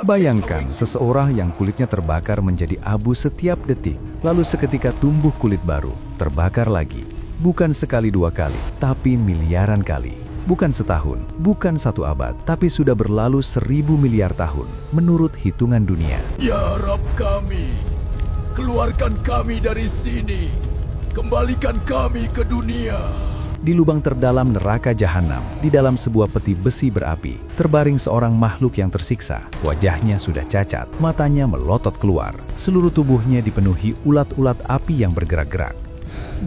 Bayangkan seseorang yang kulitnya terbakar menjadi abu setiap detik, lalu seketika tumbuh kulit baru, terbakar lagi. Bukan sekali dua kali, tapi miliaran kali. Bukan setahun, bukan satu abad, tapi sudah berlalu 1000 miliar tahun, menurut hitungan dunia. Ya Rabb kami, keluarkan kami dari sini, kembalikan kami ke dunia. Di lubang terdalam neraka jahanam, di dalam sebuah peti besi berapi, terbaring seorang makhluk yang tersiksa. Wajahnya sudah cacat, matanya melotot keluar. Seluruh tubuhnya dipenuhi ulat-ulat api yang bergerak-gerak.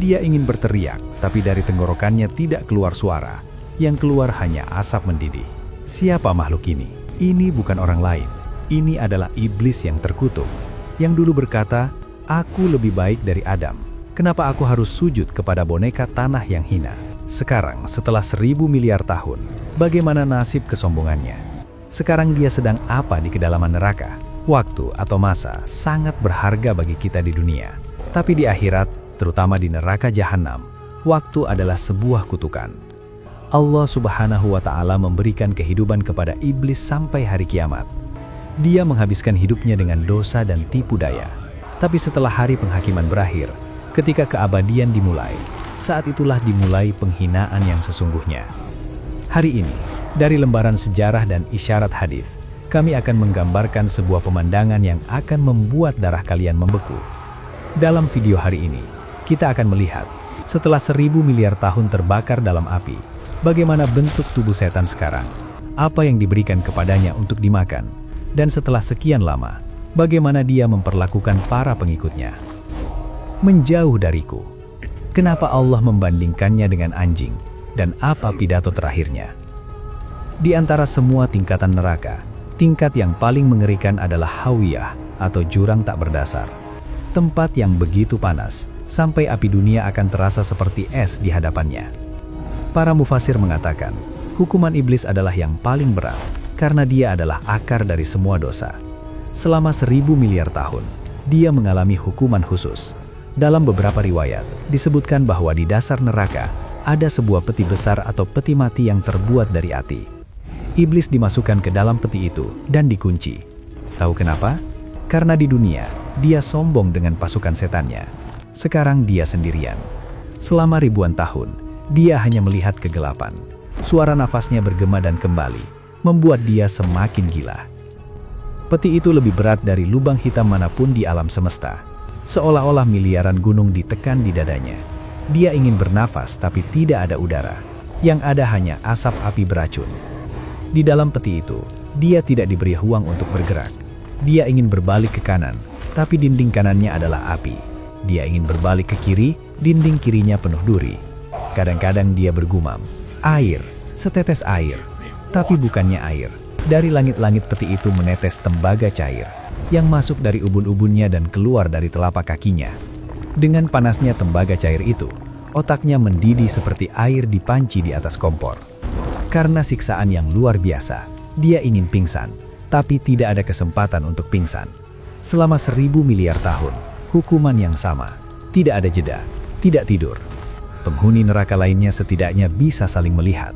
Dia ingin berteriak, tapi dari tenggorokannya tidak keluar suara. Yang keluar hanya asap mendidih. Siapa makhluk ini? Ini bukan orang lain. Ini adalah iblis yang terkutuk, yang dulu berkata, "Aku lebih baik dari Adam. Kenapa aku harus sujud kepada boneka tanah yang hina?" Sekarang, setelah 1000 miliar tahun, bagaimana nasib kesombongannya? Sekarang dia sedang apa di kedalaman neraka? Waktu atau masa sangat berharga bagi kita di dunia. Tapi di akhirat, terutama di neraka jahanam, waktu adalah sebuah kutukan. Allah Subhanahu wa Ta'ala memberikan kehidupan kepada iblis sampai hari kiamat. Dia menghabiskan hidupnya dengan dosa dan tipu daya. Tapi setelah hari penghakiman berakhir, ketika keabadian dimulai, saat itulah dimulai penghinaan yang sesungguhnya. Hari ini, dari lembaran sejarah dan isyarat hadis, kami akan menggambarkan sebuah pemandangan yang akan membuat darah kalian membeku. Dalam video hari ini, kita akan melihat, setelah 1000 miliar tahun terbakar dalam api, bagaimana bentuk tubuh setan sekarang, apa yang diberikan kepadanya untuk dimakan, dan setelah sekian lama, bagaimana dia memperlakukan para pengikutnya. Menjauh dariku. Kenapa Allah membandingkannya dengan anjing, dan apa pidato terakhirnya? Di antara semua tingkatan neraka, tingkat yang paling mengerikan adalah Hawiyah atau jurang tak berdasar. Tempat yang begitu panas, sampai api dunia akan terasa seperti es di hadapannya. Para mufasir mengatakan, hukuman iblis adalah yang paling berat, karena dia adalah akar dari semua dosa. Selama 1000 miliar tahun, dia mengalami hukuman khusus. Dalam beberapa riwayat, disebutkan bahwa di dasar neraka, ada sebuah peti besar atau peti mati yang terbuat dari ati. Iblis dimasukkan ke dalam peti itu dan dikunci. Tahu kenapa? Karena di dunia, dia sombong dengan pasukan setannya. Sekarang dia sendirian. Selama ribuan tahun, dia hanya melihat kegelapan. Suara nafasnya bergema dan kembali, membuat dia semakin gila. Peti itu lebih berat dari lubang hitam manapun di alam semesta. Seolah-olah miliaran gunung ditekan di dadanya. Dia ingin bernafas tapi tidak ada udara. Yang ada hanya asap api beracun. Di dalam peti itu, dia tidak diberi ruang untuk bergerak. Dia ingin berbalik ke kanan, tapi dinding kanannya adalah api. Dia ingin berbalik ke kiri, dinding kirinya penuh duri. Kadang-kadang dia bergumam, "Air, setetes air." Tapi bukannya air. Dari langit-langit peti itu menetes tembaga cair, yang masuk dari ubun-ubunnya dan keluar dari telapak kakinya. Dengan panasnya tembaga cair itu, otaknya mendidih seperti air di panci di atas kompor. Karena siksaan yang luar biasa, dia ingin pingsan, tapi tidak ada kesempatan untuk pingsan. Selama 1000 miliar tahun, hukuman yang sama, tidak ada jeda, tidak tidur. Penghuni neraka lainnya setidaknya bisa saling melihat,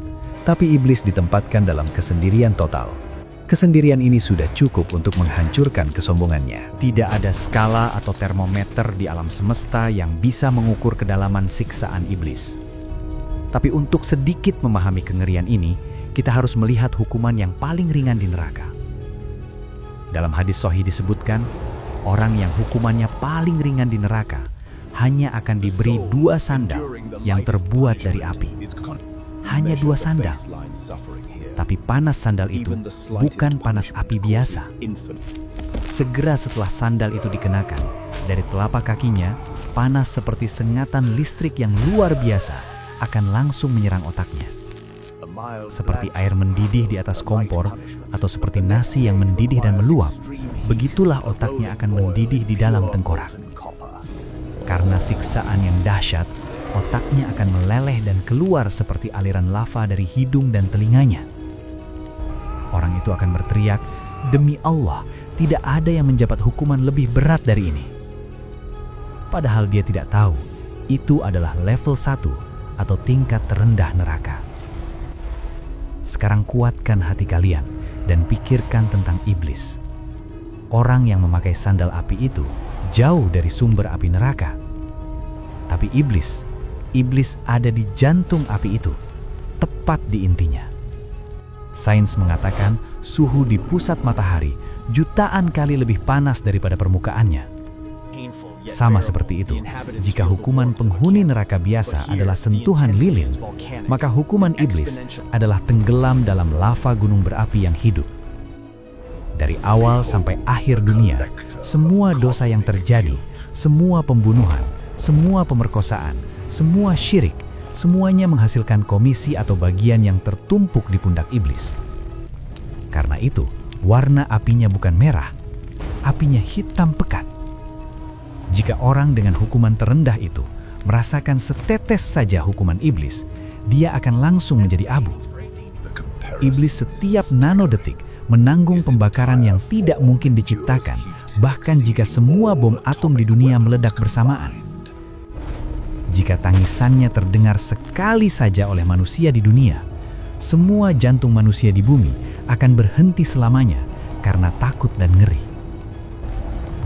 tapi iblis ditempatkan dalam kesendirian total. Kesendirian ini sudah cukup untuk menghancurkan kesombongannya. Tidak ada skala atau termometer di alam semesta yang bisa mengukur kedalaman siksaan iblis. Tapi untuk sedikit memahami kengerian ini, kita harus melihat hukuman yang paling ringan di neraka. Dalam hadis sahih disebutkan, orang yang hukumannya paling ringan di neraka hanya akan diberi 2 sandal yang terbuat dari api. Hanya 2 sandal. Tapi panas sandal itu bukan panas api biasa. Segera setelah sandal itu dikenakan, dari telapak kakinya, panas seperti sengatan listrik yang luar biasa akan langsung menyerang otaknya. Seperti air mendidih di atas kompor, atau seperti nasi yang mendidih dan meluap, begitulah otaknya akan mendidih di dalam tengkorak. Karena siksaan yang dahsyat, otaknya akan meleleh dan keluar seperti aliran lava dari hidung dan telinganya. Orang itu akan berteriak, "Demi Allah, tidak ada yang menjabat hukuman lebih berat dari ini." Padahal dia tidak tahu, itu adalah level 1 atau tingkat terendah neraka. Sekarang kuatkan hati kalian dan pikirkan tentang iblis. orang yang memakai sandal api itu jauh dari sumber api neraka. Tapi iblis ada di jantung api itu, tepat di intinya. Sains mengatakan suhu di pusat matahari jutaan kali lebih panas daripada permukaannya. Sama seperti itu, jika hukuman penghuni neraka biasa adalah sentuhan lilin, maka hukuman iblis adalah tenggelam dalam lava gunung berapi yang hidup. Dari awal sampai akhir dunia, semua dosa yang terjadi, semua pembunuhan, semua pemerkosaan, semua syirik, semuanya menghasilkan komisi atau bagian yang tertumpuk di pundak iblis. Karena itu, warna apinya bukan merah, apinya hitam pekat. Jika orang dengan hukuman terendah itu merasakan setetes saja hukuman iblis, dia akan langsung menjadi abu. Iblis setiap nanodetik menanggung pembakaran yang tidak mungkin diciptakan, bahkan jika semua bom atom di dunia meledak bersamaan. Jika tangisannya terdengar sekali saja oleh manusia di dunia, semua jantung manusia di bumi akan berhenti selamanya karena takut dan ngeri.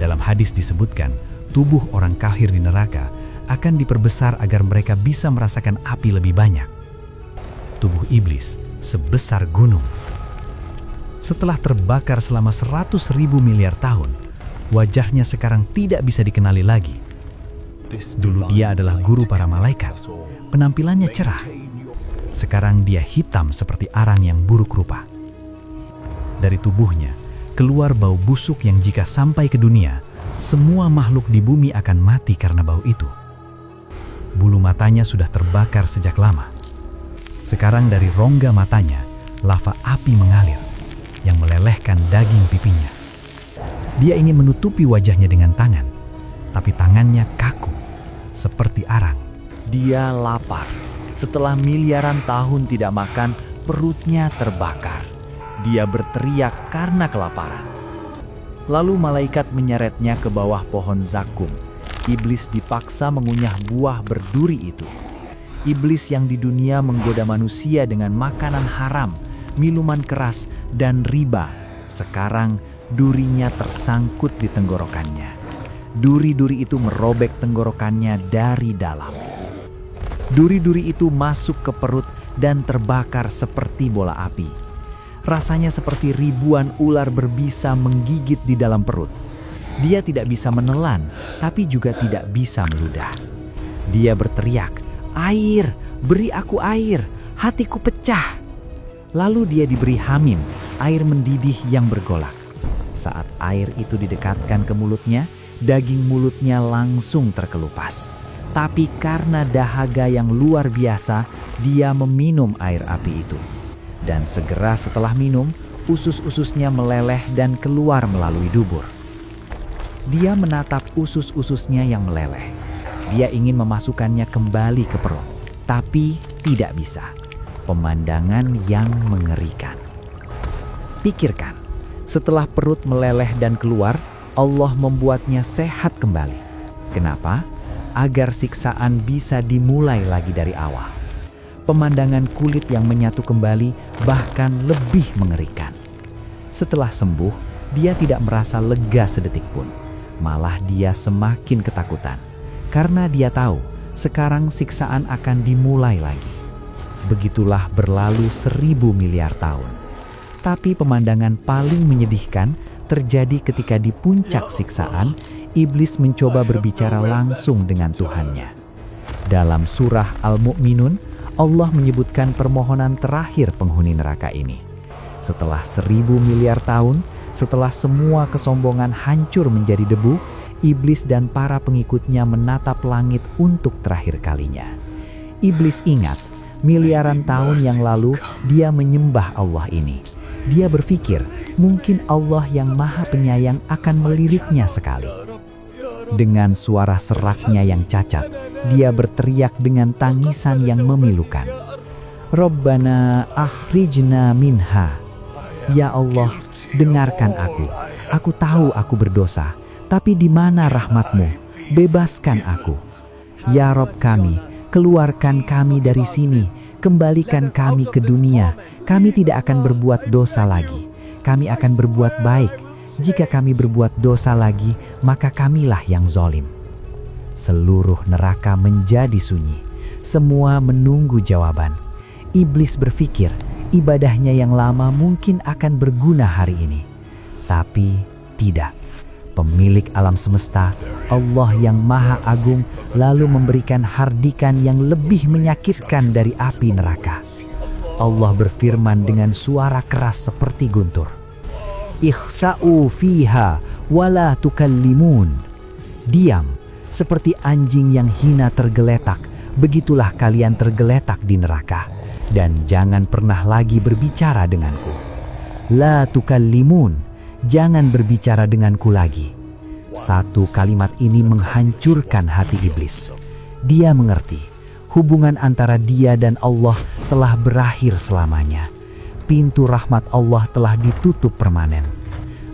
Dalam hadis disebutkan, tubuh orang kafir di neraka akan diperbesar agar mereka bisa merasakan api lebih banyak. Tubuh iblis sebesar gunung. Setelah terbakar selama 100.000 miliar tahun, wajahnya sekarang tidak bisa dikenali lagi. Dulu dia adalah guru para malaikat, penampilannya cerah. Sekarang dia hitam seperti arang yang buruk rupa. Dari tubuhnya keluar bau busuk yang jika sampai ke dunia, semua makhluk di bumi akan mati karena bau itu. Bulu matanya sudah terbakar sejak lama. Sekarang dari rongga matanya, lava api mengalir yang melelehkan daging pipinya. Dia ingin menutupi wajahnya dengan tangan, tapi tangannya kaku, seperti arang. Dia lapar. Setelah miliaran tahun tidak makan, perutnya terbakar. Dia berteriak karena kelaparan. Lalu malaikat menyeretnya ke bawah pohon zakum. Iblis dipaksa mengunyah buah berduri itu. Iblis yang di dunia menggoda manusia dengan makanan haram, minuman keras, dan riba. Sekarang durinya tersangkut di tenggorokannya. Duri-duri itu merobek tenggorokannya dari dalam. Duri-duri itu masuk ke perut dan terbakar seperti bola api. Rasanya seperti ribuan ular berbisa menggigit di dalam perut. Dia tidak bisa menelan, tapi juga tidak bisa meludah. Dia berteriak, "Air, beri aku air, hatiku pecah." Lalu dia diberi hamim, air mendidih yang bergolak. Saat air itu didekatkan ke mulutnya, daging mulutnya langsung terkelupas. Tapi karena dahaga yang luar biasa, dia meminum air api itu. Dan segera setelah minum, usus-ususnya meleleh dan keluar melalui dubur. Dia menatap usus-ususnya yang meleleh. Dia ingin memasukkannya kembali ke perut, tapi tidak bisa. Pemandangan yang mengerikan. Pikirkan, setelah perut meleleh dan keluar, Allah membuatnya sehat kembali. Kenapa? Agar siksaan bisa dimulai lagi dari awal. Pemandangan kulit yang menyatu kembali bahkan lebih mengerikan. Setelah sembuh, dia tidak merasa lega sedetik pun. Malah dia semakin ketakutan. Karena dia tahu, sekarang siksaan akan dimulai lagi. Begitulah berlalu 1000 miliar tahun. Tapi pemandangan paling menyedihkan terjadi ketika di puncak siksaan, iblis mencoba berbicara langsung dengan Tuhannya. Dalam surah Al-Mu'minun, Allah menyebutkan permohonan terakhir penghuni neraka ini. Setelah 1000 miliar tahun, setelah semua kesombongan hancur menjadi debu, iblis dan para pengikutnya menatap langit untuk terakhir kalinya. Iblis ingat, miliaran tahun yang lalu dia menyembah Allah ini. Dia berpikir, mungkin Allah yang Maha Penyayang akan meliriknya sekali. Dengan suara seraknya yang cacat, dia berteriak dengan tangisan yang memilukan. Rabbana akhrijna minha. Ya Allah, dengarkan aku. Aku tahu aku berdosa, tapi di mana rahmat-Mu? Bebaskan aku. Ya Rabb kami, keluarkan kami dari sini. Kembalikan kami ke dunia. Kami tidak akan berbuat dosa lagi. Kami akan berbuat baik. Jika kami berbuat dosa lagi, maka kamilah yang zalim." Seluruh neraka menjadi sunyi. Semua menunggu jawaban. Iblis berpikir ibadahnya yang lama mungkin akan berguna hari ini. Tapi tidak. Pemilik alam semesta, Allah yang Maha Agung, lalu memberikan hardikan yang lebih menyakitkan dari api neraka. Allah berfirman dengan suara keras seperti guntur, "Ikhsa'u fiha wala tukallimun." Diam, seperti anjing yang hina tergeletak, begitulah kalian tergeletak di neraka, dan jangan pernah lagi berbicara denganku. La tukallimun, jangan berbicara denganku lagi. Satu kalimat ini menghancurkan hati iblis. Dia mengerti hubungan antara dia dan Allah telah berakhir selamanya. Pintu rahmat Allah telah ditutup permanen.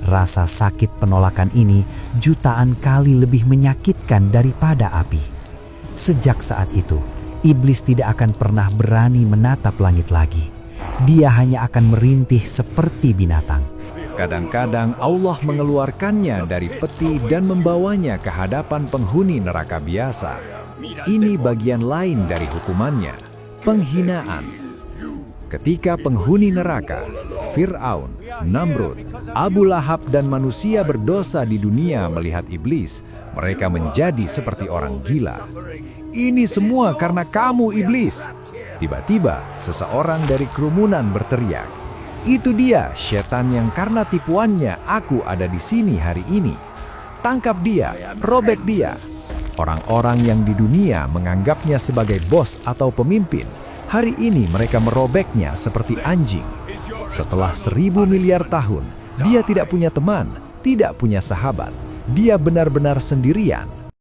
Rasa sakit penolakan ini jutaan kali lebih menyakitkan daripada api. Sejak saat itu, iblis tidak akan pernah berani menatap langit lagi. Dia hanya akan merintih seperti binatang. Kadang-kadang Allah mengeluarkannya dari peti dan membawanya ke hadapan penghuni neraka biasa. Ini bagian lain dari hukumannya, penghinaan. Ketika penghuni neraka, Fir'aun, Namrud, Abu Lahab dan manusia berdosa di dunia melihat iblis, mereka menjadi seperti orang gila. "Ini semua karena kamu, iblis!" Tiba-tiba, seseorang dari kerumunan berteriak, "Itu dia, setan yang karena tipuannya aku ada di sini hari ini. Tangkap dia, robek dia." Orang-orang yang di dunia menganggapnya sebagai bos atau pemimpin, hari ini mereka merobeknya seperti anjing. Setelah 1000 miliar tahun, dia tidak punya teman, tidak punya sahabat. Dia benar-benar sendirian.